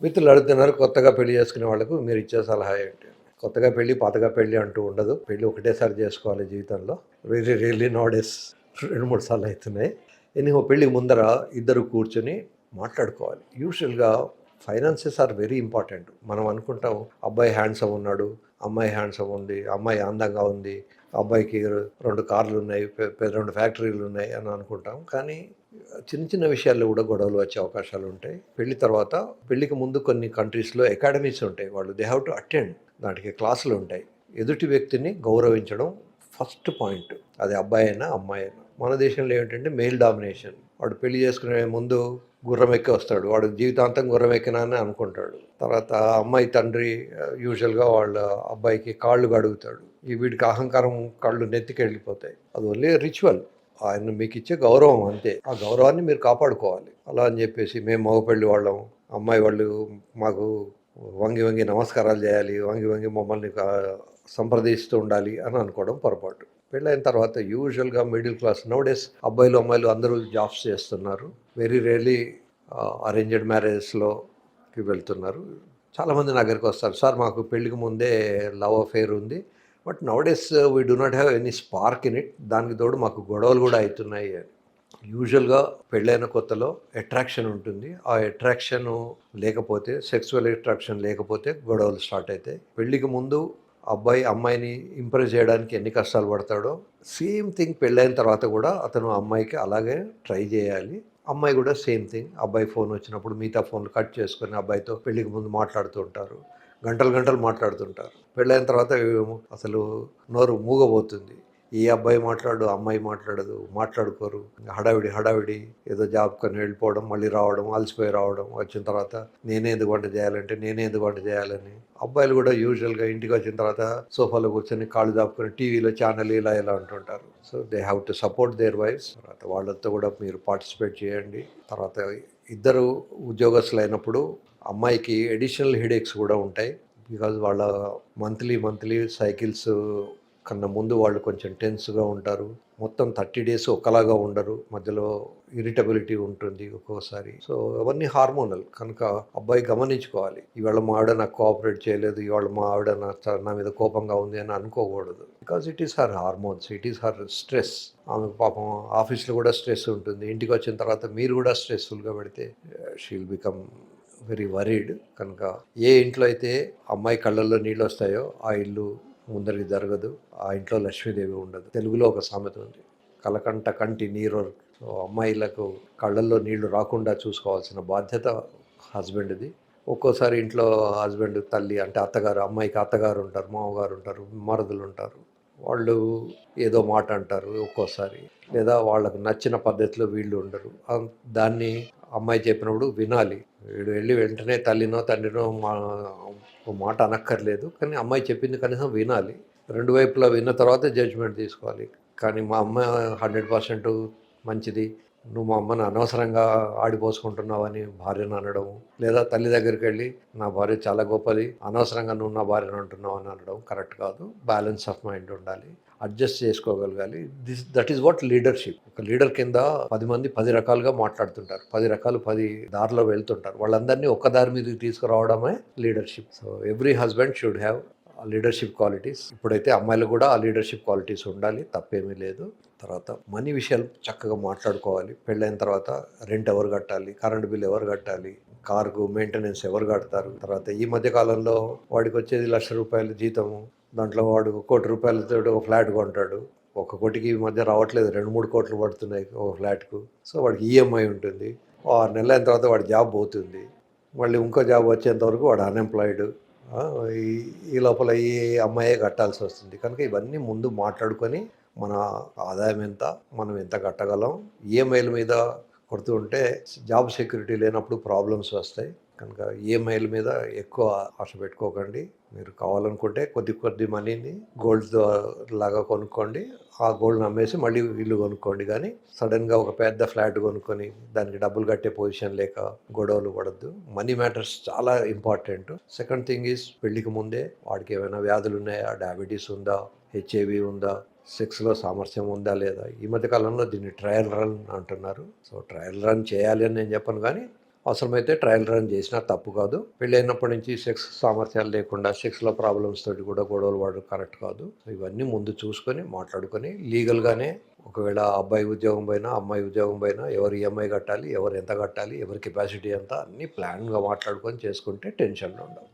మిత్రులు అడుగుతున్నారు, కొత్తగా పెళ్లి చేసుకునే వాళ్ళకు మీరు ఇచ్చే సలహా ఏంటి? కొత్తగా పెళ్లి, పాతగా పెళ్లి అంటూ ఉండదు. పెళ్లి ఒకటేసారి చేసుకోవాలి జీవితంలో. వెరీ రియల్లీ నౌ డేస్ 2, 3 సార్లు అవుతున్నాయి. ఎనీహో పెళ్ళికి ముందర ఇద్దరు కూర్చొని మాట్లాడుకోవాలి. యూజువల్‌గా ఫైనాన్సెస్ ఆర్ వెరీ ఇంపార్టెంట్. మనం అనుకుంటాం అబ్బాయి హ్యాండ్సమ్ ఉన్నాడు, అమ్మాయి హ్యాండ్సమ్ ఉంది, అమ్మాయి అందంగా ఉంది, అబ్బాయికి 2 కార్లు ఉన్నాయి, 2 ఫ్యాక్టరీలు ఉన్నాయి అని అనుకుంటాం. కానీ చిన్న చిన్న విషయాల్లో కూడా గొడవలు వచ్చే అవకాశాలు ఉంటాయి. పెళ్లి తర్వాత, పెళ్లికి ముందు కొన్ని కంట్రీస్‌లో అకాడమీస్ ఉంటాయి. వాళ్ళు దే హావ్ టు అటెండ్. దానికి క్లాసులు ఉంటాయి. ఎదుటి వ్యక్తిని గౌరవించడం ఫస్ట్ పాయింట్. అది అబ్బాయి అయినా, అమ్మాయి అయినా. మన దేశంలో ఏమిటంటే మెయిల్ డామినేషన్. వాడు పెళ్లి చేసుకునే ముందు గుర్రం ఎక్కి వస్తాడు. వాడు జీవితాంతం గుర్రం ఎక్కినా అని అనుకుంటాడు. తర్వాత అమ్మాయి తండ్రి యూజువల్గా వాళ్ళ అబ్బాయికి కాళ్ళు కడుగుతాడు. ఈ వీడికి అహంకారం, కళ్ళు నెత్తికి వెళ్ళిపోతాయి. అది ఓన్లీ రిచువల్. ఆయన మీకు ఇచ్చే గౌరవం అంతే. ఆ గౌరవాన్ని మీరు కాపాడుకోవాలి. అలా అని చెప్పేసి మేము మగపెళ్లి వాళ్ళం, అమ్మాయి వాళ్ళు మాకు వంగి వంగి నమస్కారాలు చేయాలి, వంగి వంగి మమ్మల్ని సంప్రదిస్తూ ఉండాలి అని అనుకోవడం పొరపాటు. పెళ్ళైన తర్వాత యూజువల్గా మిడిల్ క్లాస్ నౌడేస్ అబ్బాయిలు అమ్మాయిలు అందరూ జాబ్స్ చేస్తున్నారు. వెరీ రేర్లీ అరేంజ్డ్ మ్యారేజెస్లోకి వెళ్తున్నారు. చాలామంది నా దగ్గరికి వస్తారు, సార్ మాకు పెళ్ళికి ముందే లవ్ అఫేర్ ఉంది, but నౌడేస్ we do not have any spark in it. దానికి తోడు మాకు గొడవలు కూడా అవుతున్నాయి అని. యూజువల్గా పెళ్ళైన కొత్తలో అట్రాక్షన్ ఉంటుంది. ఆ అట్రాక్షన్ లేకపోతే, సెక్సువల్ అట్రాక్షన్ లేకపోతే గొడవలు స్టార్ట్ అవుతాయి. పెళ్ళికి ముందు అబ్బాయి అమ్మాయిని ఇంప్రెస్ చేయడానికి ఎన్ని కష్టాలు పడతాడో, సేమ్ థింగ్ పెళ్ళైన తర్వాత కూడా అతను అమ్మాయికి అలాగే ట్రై చేయాలి. అమ్మాయి కూడా సేమ్ థింగ్. అబ్బాయి ఫోన్ వచ్చినప్పుడు మిగతా ఫోన్లు కట్ చేసుకొని అబ్బాయితో పెళ్ళికి ముందు మాట్లాడుతూ ఉంటారు. గంటలు గంటలు మాట్లాడుతుంటారు. పెళ్ళైన తర్వాత అసలు నోరు మూగబోతుంది. ఈ అబ్బాయి మాట్లాడు, అమ్మాయి మాట్లాడదు, మాట్లాడుకోరు. హడావిడి ఏదో జాబ్కొని వెళ్ళిపోవడం, మళ్ళీ రావడం, అలసిపోయి రావడం, వచ్చిన తర్వాత నేనే ఎందుకు వంట చేయాలంటే నేనే ఎందుకు వంట చేయాలని. అబ్బాయిలు కూడా యూజువల్గా ఇంటికి వచ్చిన తర్వాత సోఫాలో కూర్చొని కాళ్ళు దాపుకొని టీవీలో ఛానల్ ఇలా అంటుంటారు. So they have to support their wives. తర్వాత వాళ్ళతో కూడా మీరు పార్టిసిపేట్ చేయండి. తర్వాత ఇద్దరు ఉద్యోగస్తులు అయినప్పుడు అమ్మాయికి అడిషనల్ హెడేక్స్ కూడా ఉంటాయి. బికాజ్ వాళ్ళ మంత్లీ సైకిల్స్ కన్నా ముందు వాళ్ళు కొంచెం టెన్స్గా ఉంటారు. మొత్తం 30 days ఒకలాగా ఉండరు. మధ్యలో ఇరిటబిలిటీ ఉంటుంది ఒక్కోసారి. సో అవన్నీ హార్మోనల్ కనుక అబ్బాయి గమనించుకోవాలి. ఇవాళ మా ఆవిడ నాకు కోఆపరేట్ చేయలేదు, ఇవాళ మా ఆవిడ నా మీద కోపంగా ఉంది అని అనుకోకూడదు. Because it is her hormones, it is her stress. ఆమెకు పాపం ఆఫీస్లో కూడా స్ట్రెస్ ఉంటుంది. ఇంటికి వచ్చిన తర్వాత మీరు కూడా స్ట్రెస్ఫుల్గా పెడితే she will become very worried. కనుక ఏ ఇంట్లో అయితే అమ్మాయి కళ్ళల్లో నీళ్ళు వస్తాయో ఆ ఇల్లు ముందరికి జరగదు, ఆ ఇంట్లో లక్ష్మీదేవి ఉండదు. తెలుగులో ఒక సామెత ఉంది, కలకంట కంటి నీరు. సో అమ్మాయిలకు కళ్ళల్లో నీళ్లు రాకుండా చూసుకోవాల్సిన బాధ్యత హస్బెండ్ది. ఒక్కోసారి ఇంట్లో హస్బెండ్, తల్లి అంటే అత్తగారు, అమ్మాయికి అత్తగారు ఉంటారు, మామగారు ఉంటారు, మరుదులు ఉంటారు. వాళ్ళు ఏదో మాట అంటారు ఒక్కోసారి, లేదా వాళ్ళకు నచ్చిన పద్ధతిలో వీళ్ళు ఉండరు. దాన్ని అమ్మాయి చెప్పినప్పుడు వినాలి. వీడు వెళ్ళి వెంటనే తల్లినో తండ్రినో మాట అనక్కర్లేదు, కానీ అమ్మాయి చెప్పింది కనీసం వినాలి. రెండు వైపులా విన్న తర్వాత జడ్జిమెంట్ తీసుకోవాలి. కానీ మా అమ్మ 100% మంచిది, నువ్వు మా అమ్మను అనవసరంగా ఆడిపోసుకుంటున్నావని భార్యను అనడం, లేదా తల్లి దగ్గరికి వెళ్ళి నా భార్య చాలా గొప్పది, అనవసరంగా నువ్వు నా భార్యను అంటున్నావు అని అనడం కరెక్ట్ కాదు. బ్యాలెన్స్ ఆఫ్ మైండ్ ఉండాలి, అడ్జస్ట్ చేసుకోగలగాలి. That is what leadership. ఒక లీడర్ కింద 10 మంది 10 రకాలుగా మాట్లాడుతుంటారు, 10 రకాలు 10 దారిలో వెళ్తుంటారు. వాళ్ళందరినీ ఒక్క దారి మీదకి తీసుకురావడమే leadership. So every husband should have leadership qualities. ఇప్పుడైతే అమ్మాయిలు కూడా ఆ లీడర్షిప్ క్వాలిటీస్ ఉండాలి, తప్పేమీ లేదు. తర్వాత మనీ విషయాలు చక్కగా మాట్లాడుకోవాలి. పెళ్ళైన తర్వాత రెంట్ ఎవరు కట్టాలి, కరెంట్ బిల్ ఎవరు కట్టాలి, కార్కు మెయింటెనెన్స్ ఎవరు కడతారు. తర్వాత ఈ మధ్య కాలంలో వాడికి వచ్చేది ₹1,00,000 జీతము, దాంట్లో వాడు ₹1,00,00,000 ఒక ఫ్లాట్ కొంటాడు. 1 కోటికి ఈ మధ్య రావట్లేదు, 2-3 కోట్లు పడుతున్నాయి ఒక ఫ్లాట్కు. సో వాడికి ఈఎంఐ ఉంటుంది. 6 నెలలు అయిన తర్వాత వాడి జాబ్ పోతుంది, మళ్ళీ ఇంకో జాబ్ వచ్చేంత వరకు వాడు అన్ఎంప్లాయిడ్. ఈ లోపల ఈ అమ్మాయే కట్టాల్సి వస్తుంది. కనుక ఇవన్నీ ముందు మాట్లాడుకొని మన ఆదాయం ఎంత, మనం ఎంత కట్టగలం, ఈఎంఐల మీద కొడుతూ ఉంటే జాబ్ సెక్యూరిటీ లేనప్పుడు ప్రాబ్లమ్స్ వస్తాయి. కనుక ఈఎంఐల మీద ఎక్కువ ఆశ పెట్టుకోకండి. మీరు కావాలనుకుంటే కొద్ది మనీని గోల్డ్ లాగా కొనుక్కోండి, ఆ గోల్డ్ని అమ్మేసి మళ్ళీ ఇల్లు కొనుక్కోండి. కానీ సడన్గా ఒక పెద్ద ఫ్లాట్ కొనుక్కొని దానికి డబ్బులు కట్టే పొజిషన్ లేక గొడవలు పడద్దు. మనీ మ్యాటర్స్ చాలా ఇంపార్టెంట్. సెకండ్ థింగ్ ఈజ్, పెళ్లికి ముందే వాడికి ఏమైనా వ్యాధులు ఉన్నాయా, డయాబెటీస్ ఉందా, హెచ్ఐవి ఉందా, సెక్స్లో సామర్థ్యం ఉందా లేదా. ఈ మధ్య కాలంలో దీన్ని ట్రయల్ రన్ అంటున్నారు. సో ట్రయల్ రన్ చేయాలి అని నేను చెప్పను, కానీ అవసరమైతే ట్రయల్ రన్ చేసినా తప్పు కాదు. పెళ్ళైనప్పటి నుంచి సెక్స్ సామర్థ్యాలు లేకుండా సెక్స్లో ప్రాబ్లమ్స్ తోటి కూడా గొడవలు పడడం కరెక్ట్ కాదు. ఇవన్నీ ముందు చూసుకొని మాట్లాడుకొని లీగల్గానే ఒకవేళ అబ్బాయి ఉద్యోగం పోయినా అమ్మాయి ఉద్యోగం పోయినా ఎవరు ఈఎంఐ కట్టాలి, ఎవరు ఎంత కట్టాలి, ఎవరి కెపాసిటీ ఎంత అన్నీ ప్లాన్గా మాట్లాడుకొని చేసుకుంటే టెన్షన్లు ఉండవు.